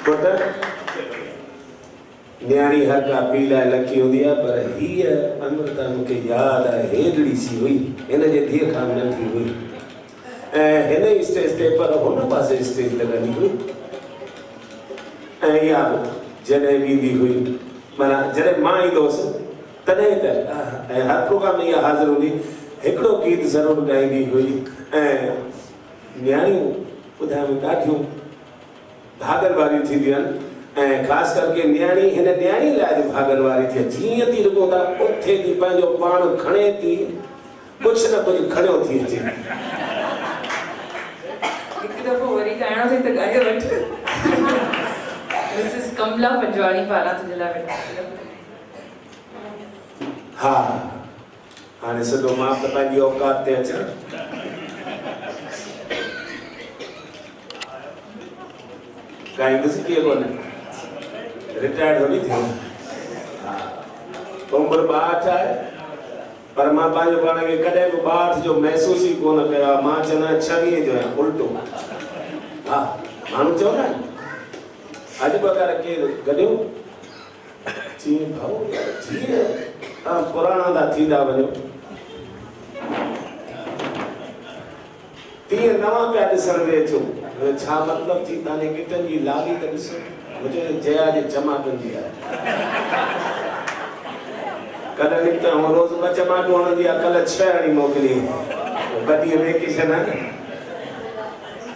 put न्याणी हर का पीला लकी होंदी है पर ही अमृता मुझे याद है हेडड़ी सी हुई इन जे धीअ खां नंढी हुई हिन स्टेज ते पर हुन पासे स्टेज लॻंदी हुई या जॾहिं वेंदी हुई माना जॾहिं मां ईंदोसि तॾहिं त हर प्रोग्राम में इहा हाज़िर हूंदी हिकिड़ो गीत ज़रूरु ॻाईंदी हुई न्याणियूं ॿुधायो ॾाढियूं भागन वारियूं थींदियूं आहिनि ख़ासि करके न्याणी हिन न्याणी लाइ भागन वारी थी जीअं थी रुगो था उथे थी पंहिंजो पाण खणे थी कुझु न कुझु खणियो थी अचे हिकु दफ़ो वरी ॻाइणो अथई त ॻाए वठ मिसिस कमला पंजवाणी पारां तुंहिंजे लाइ वेठा हा हाणे सॼो मां त पंहिंजी औकात ते अचां गाईंदुसि कीअं कोन्हे रिटायर्ड थोरी थियो उमिरि 62 आहे पर मां पंहिंजो पाण खे कॾहिं बि 62 जो महसूस ई कोन कयो आहे मां चवंदो 26 जो आहियां उल्टो हा माण्हू चवंदा आहिनि अॼु बग़ैर केरु गॾियो जीअं भाऊ जीअं तव्हां पुराणा था थींदा वञो तीअं नवां पिया ॾिसण में अचो छा मतिलबु थी तव्हांजे गिटनि जी लाली त ॾिसो मुंहिंजे जया जे चमाटनि जी आहे कल्ह निकिता ऐं रोज़ 2 चमाटूं हणंदी आहे कल्ह 6 हणी मोकिली कॾहिं वेकेशन आहे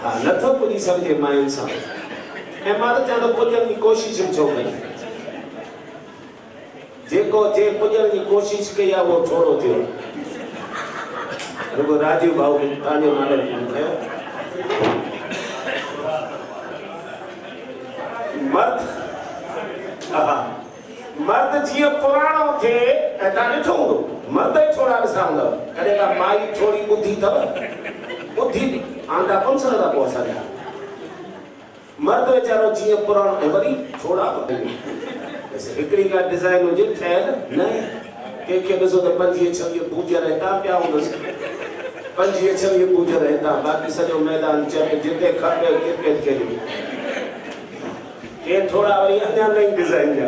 हा नथो पुॼी सघिजे मायुनि सां ऐं मां त चवां थो पुॼण जी कोशिशि छो कई जेको जे पुॼण जी कोशिशि कई आहे उहो थोरो थियो रुगो राजीव भाऊ तव्हांजो नालो खयो मर्द जीअं पुराणो थिए ऐं तव्हां ॾिठो हूंदो मर्द ई थोरा ॾिसा हूंदव कॾहिं का माई थोरी ॿुधी अथव ॿुधी आंदा कोन सघंदा पोइ असांजा मर्द वीचारो जीअं पुराणो ऐं वरी थोरा हिकिड़ी का डिज़ाइन हुजे ठहियल न कंहिंखे ॾिसो त 25-26 बूजर हितां पिया हूंदसि 25-26 बूजर हितां बाक़ी सॼो मैदान चट जिते खपे क्रिकेट खेॾी के थोड़ा वरी अञा नई डिज़ाइन जा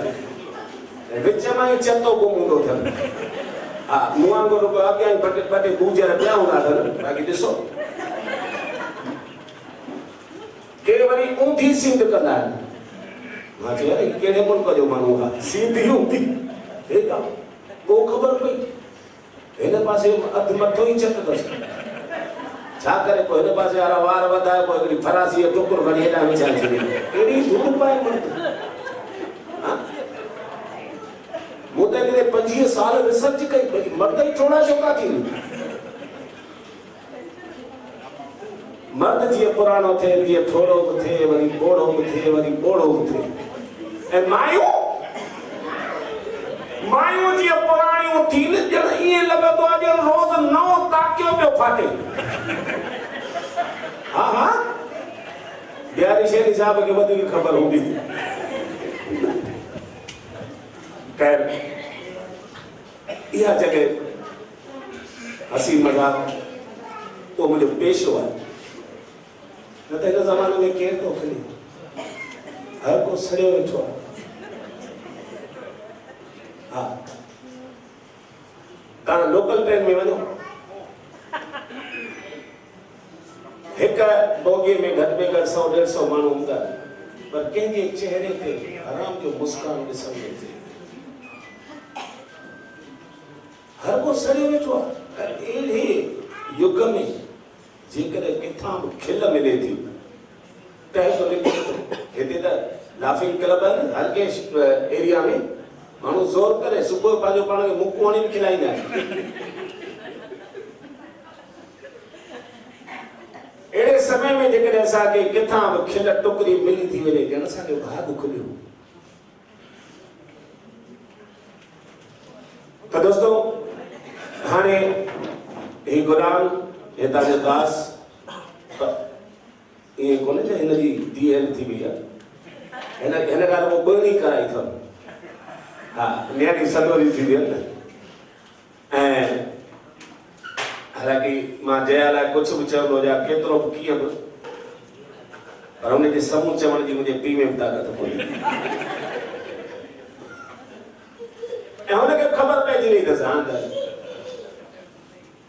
विच में ई चतो गुम हूंदो अथनि हा मूं वांगुरु रुगो अॻियां ई ॿ टे बूजर पिया हूंदा अथनि बाक़ी ॾिसो के वरी ऊंधी सींध कंदा आहिनि मां चयो यार कहिड़े मुल्क जो माण्हू आहे सीधी ऊंधी हेॾा पोइ ख़बर पई हिन पासे अधु मथो ई चट अथसि छा करे पोइ हिन पासे वारा वार वधाए पोइ हिकिड़ी फरासी जो टुकुर खणी हेॾां विछाए छॾी कहिड़ी धूड़ पाए मर्द मूं त हिकिड़े 25 साल रिसर्च कई मर्द ई थोरा छोका थी मर्द जीअं पुराणो थिए तीअं थोरो बि थिए वरी ॿोड़ो बि थिए वरी ॿोड़ो बि थिए ऐं मायूं जीअं पुराणियूं थीनि ॼण ईअं लॻंदो आहे ॼण रोज़ नओं ताकियो पियो फाटे हा हा बिहारी शेरी साहब खे वधीक ख़बर हूंदी ख़ैर इहा जॻह हसी मज़ाक उहो मुंहिंजो पेशो आहे न त हिन ज़माने में केरु थो खणी हर को सड़ियो वेठो आहे हा तव्हां लोकल ट्रेन में वञो हिकु बोगीअ में घटि में घटि 100-150 माण्हू हूंदा पर कंहिंजे चेहरे ते आराम जो मुस्कान ॾिसण में अचे हर को सड़ियो वेठो आहे अहिड़े युग में जेकॾहिं किथां बि खिल मिले थी तंहिं थो निकिरे थो हिते त लाफिंग क्लब आहिनि हर कंहिं एरिया में माण्हू ज़ोर करे सुबुह पंहिंजो पाण खे मुकूं हणी खिलाईंदा आहिनि अहिड़े समय में जेकॾहिं असांखे किथां बि खिल टुकरी मिली थी वञे ॼण असांजो भाॻ खुलियो त दोस्तो हाणे ही गुलाम हितां जो दास ईअं कोन्हे त हिन जी धीअ थी वई आहे हिन ॻाल्हि उहो ॿिणी कराई अथनि हा न्याणी सदोरी थी वई न ऐं हालांकि मां जया लाइ कुझु बि चवंदो हुजां केतिरो बि कीअं बि पर उनजे साम्हूं चवण जी मुंहिंजे पीउ में बि ताक़त कोन्हे ऐं हुनखे ख़बर पइजी वई अथसि हाणे त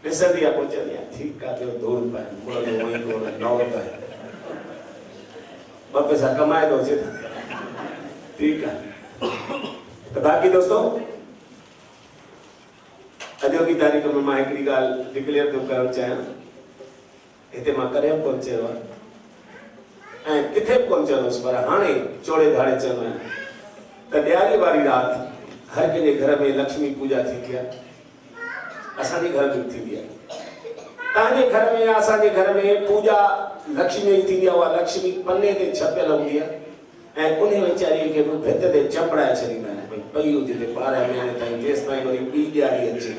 ॾिसंदी आहे पोइ चवंदी आहे ठीकु आहे ॿियो धूड़ पाए मुड़ंदो वही कोन नौर पाए ॿ पैसा कमाए थो अचे ठीकु आहे त बाक़ी दोस्तों अॼोकी तारीख़ में मां हिकिड़ी ॻाल्हि डिक्लेयर थो करणु चाहियां हिते मां कॾहिं बि कोन चयो आहे ऐं किथे बि कोन चवंदुसि पर हाणे चोड़े धाड़े चवंदो आहियां त ॾियारी वारी राति हर कंहिंजे घर में लक्ष्मी पूजा थींदी आहे असांजे घर में थींदी आहे तव्हांजे घर में असांजे घर में पूजा लक्ष्मी जी थींदी आहे उहा लक्ष्मी पने ते छपियल हूंदी आहे ऐं उन वीचारीअ खे बि भित ते चंपड़ाए छॾींदा आहिनि भई पई हुजे ते 12 महीने ताईं जेसि ताईं वरी ॿी ॾियारी अचे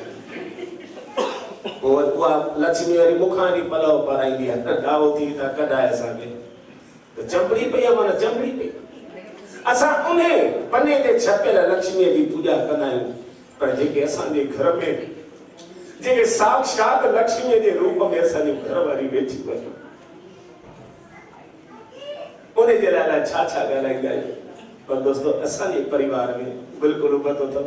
पोइ उहा लक्ष्मी वरी मूंखां वरी पलव पाराईंदी आहे त डाहो थी त कढाए असांखे त चंपड़ी पई आहे माना चंपड़ी पई असां उन पने ते छपियल लक्ष्मीअ जी पूजा कंदा आहियूं पर जेके असांजे घर में जेके साक्षात लक्ष्मीअ जे रूप में असांजी घरवारी वेठी पई उनजे लाइ छा ॻाल्हाईंदा आहियूं पर दोस्तों असांजे परिवार में बिल्कुलु पतो अथव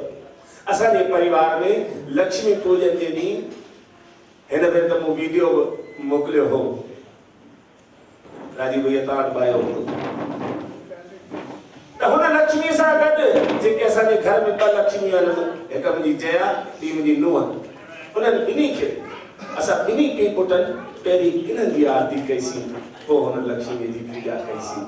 असांजे परिवार में लक्ष्मी पूजन जे ॾींहुं हिन भेरे त मूं वीडियो मोकिलियो हो राजीव भैया तव्हां वटि आयो हो त हुन लक्ष्मी सां गॾु जेके असांजे घर में ॿ लक्ष्मी आहिनि हिकु मुंहिंजी जया ॿी मुंहिंजी नुंहुं उन्हनि ॿिन्ही खे असां ॿिन्ही पीउ पुटनि पहिरीं इन्हनि जी आरती कईसीं पोइ हुन लक्ष्मी जी पूजा कईसीं